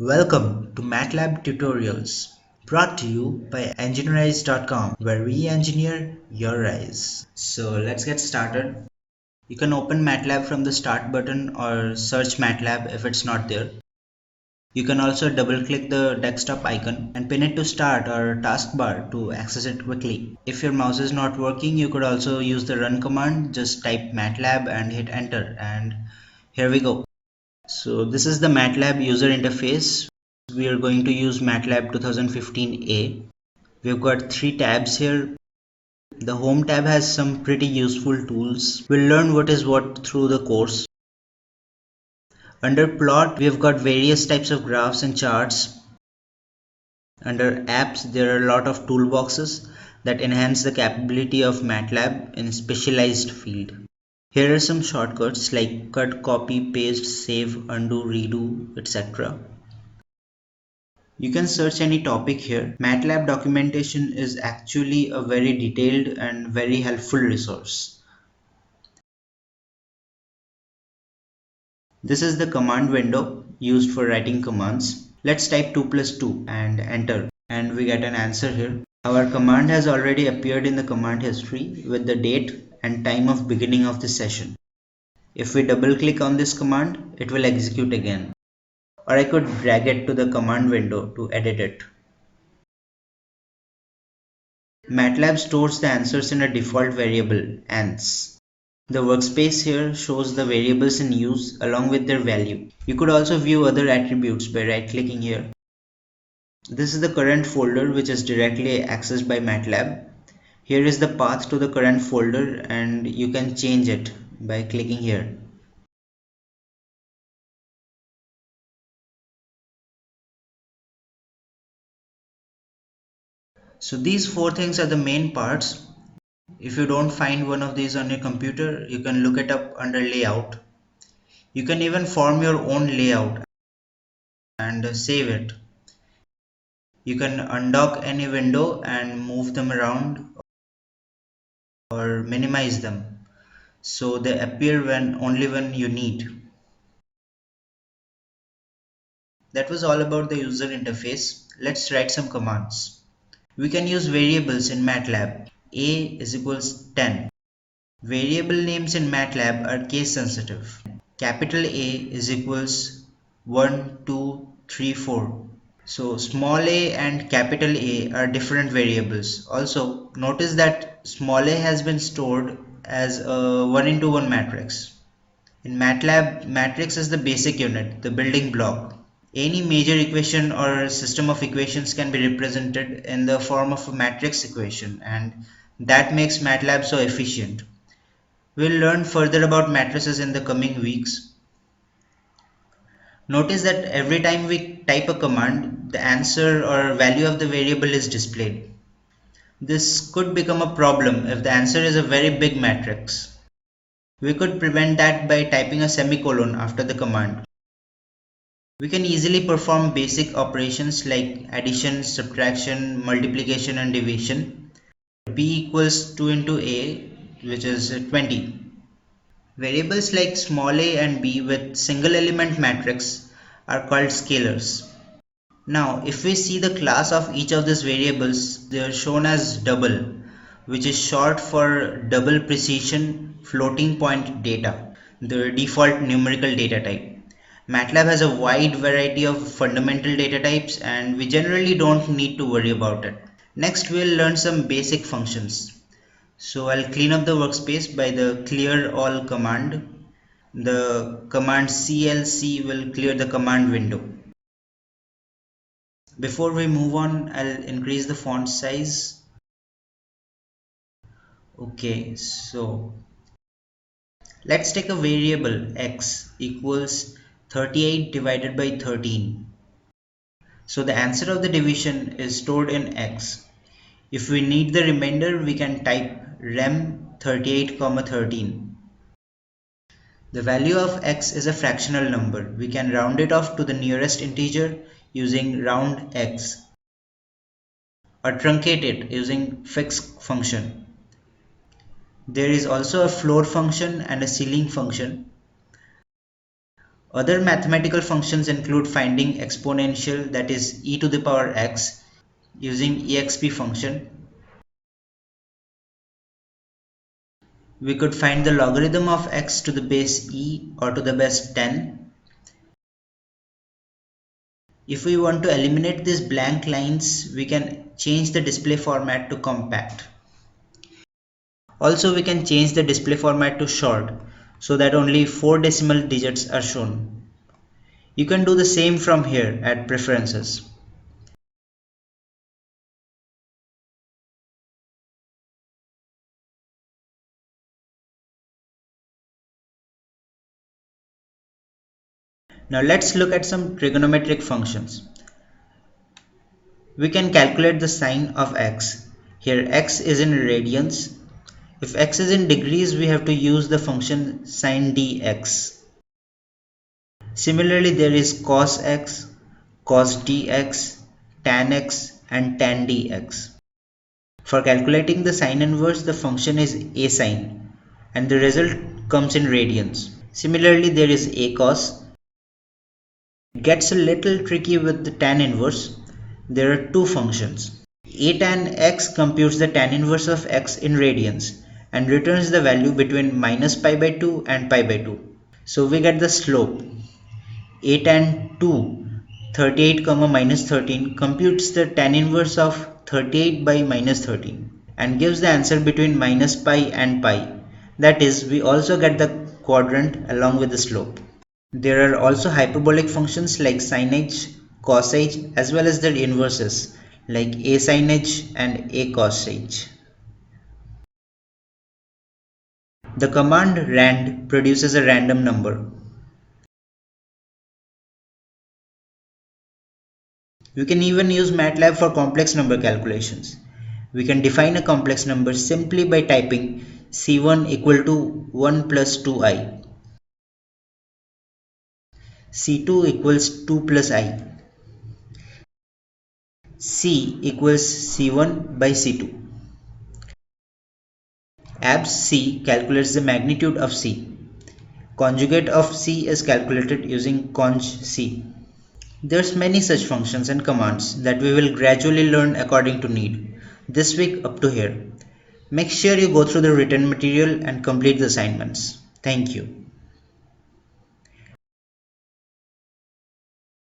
Welcome to MATLAB tutorials, brought to you by Engineerise.com, where we engineer your rise. So let's get started. You can open MATLAB from the Start button or search MATLAB if it's not there. You can also double-click the desktop icon and pin it to Start or taskbar to access it quickly. If your mouse is not working, you could also use the Run command. Just type MATLAB and hit Enter, and here we go. So this is the MATLAB user interface. We are going to use MATLAB 2015A. We've got 3 tabs here. The Home tab has some pretty useful tools. We'll learn what is what through the course. Under Plot, we've got various types of graphs and charts. Under Apps, there are a lot of toolboxes that enhance the capability of MATLAB in a specialized field. Here are some shortcuts like cut, copy, paste, save, undo, redo, etc. You can search any topic here. MATLAB documentation is actually a very detailed and very helpful resource. This is the command window used for writing commands. Let's type 2 plus 2 and enter, and we get an answer here. Our command has already appeared in the command history with the date and time of beginning of the session. If we double click on this command, it will execute again. Or I could drag it to the command window to edit it. MATLAB stores the answers in a default variable, ans. The workspace here shows the variables in use along with their value. You could also view other attributes by right-clicking here. This is the current folder which is directly accessed by MATLAB. Here is the path to the current folder, and you can change it by clicking here. So these 4 things are the main parts. If you don't find one of these on your computer, you can look it up under layout. You can even form your own layout and save it. You can undock any window and move them around or minimize them so they appear only when you need. That was all about the user interface. Let's write some commands. We can use variables in MATLAB. A is equals 10. Variable names in MATLAB are case sensitive. Capital A is equals 1, 2, 3, 4. So small a and capital A are different variables. Also notice that small a has been stored as a 1-into-1 matrix. In MATLAB, matrix is the basic unit, the building block. Any major equation or system of equations can be represented in the form of a matrix equation, and that makes MATLAB so efficient. We'll learn further about matrices in the coming weeks. Notice that every time we type a command, the answer or value of the variable is displayed. This could become a problem if the answer is a very big matrix. We could prevent that by typing a semicolon after the command. We can easily perform basic operations like addition, subtraction, multiplication and division. B equals 2 into A, which is 20. Variables like small a and b with single element matrix are called scalars. Now, if we see the class of each of these variables, they are shown as double, which is short for double precision floating point data, the default numerical data type. MATLAB has a wide variety of fundamental data types, and we generally don't need to worry about it. Next, we'll learn some basic functions. So I'll clean up the workspace by the clear all command. The command clc will clear the command window. Before we move on, I'll increase the font size. Okay, so let's take a variable x equals 38 divided by 13. So the answer of the division is stored in x. If we need the remainder, we can type rem 38, 13. The value of x is a fractional number. We can round it off to the nearest integer using round x, or truncate it using fix function. There is also a floor function and a ceiling function. Other mathematical functions include finding exponential, that is e to the power x, using exp function. We could find the logarithm of x to the base e or to the base 10. If we want to eliminate these blank lines, we can change the display format to compact. Also, we can change the display format to short so that only 4 decimal digits are shown. You can do the same from here at preferences. Now let's look at some trigonometric functions. We can calculate the sine of x. Here x is in radians. If x is in degrees, we have to use the function sine dx. Similarly, there is cos x, cos dx, tan x, and tan dx. For calculating the sine inverse, the function is a sine, and the result comes in radians. Similarly, there is a cos. It gets a little tricky with the tan inverse. There are two functions. A tan x computes the tan inverse of x in radians and returns the value between minus pi by 2 and pi by 2. So we get the slope. A tan 2, 38, minus 13 computes the tan inverse of 38 by minus 13 and gives the answer between minus pi and pi. That is, we also get the quadrant along with the slope. There are also hyperbolic functions like sin h, cos h, as well as their inverses like a sin h and a cos h. The command rand produces a random number. We can even use MATLAB for complex number calculations. We can define a complex number simply by typing C1 equal to 1 plus 2i, C2 equals 2 plus I, C equals C1 by C2. Abs C calculates the magnitude of C. Conjugate of C is calculated using conj C. There's many such functions and commands that we will gradually learn according to need. This week up to here. Make sure you go through the written material and complete the assignments. Thank you.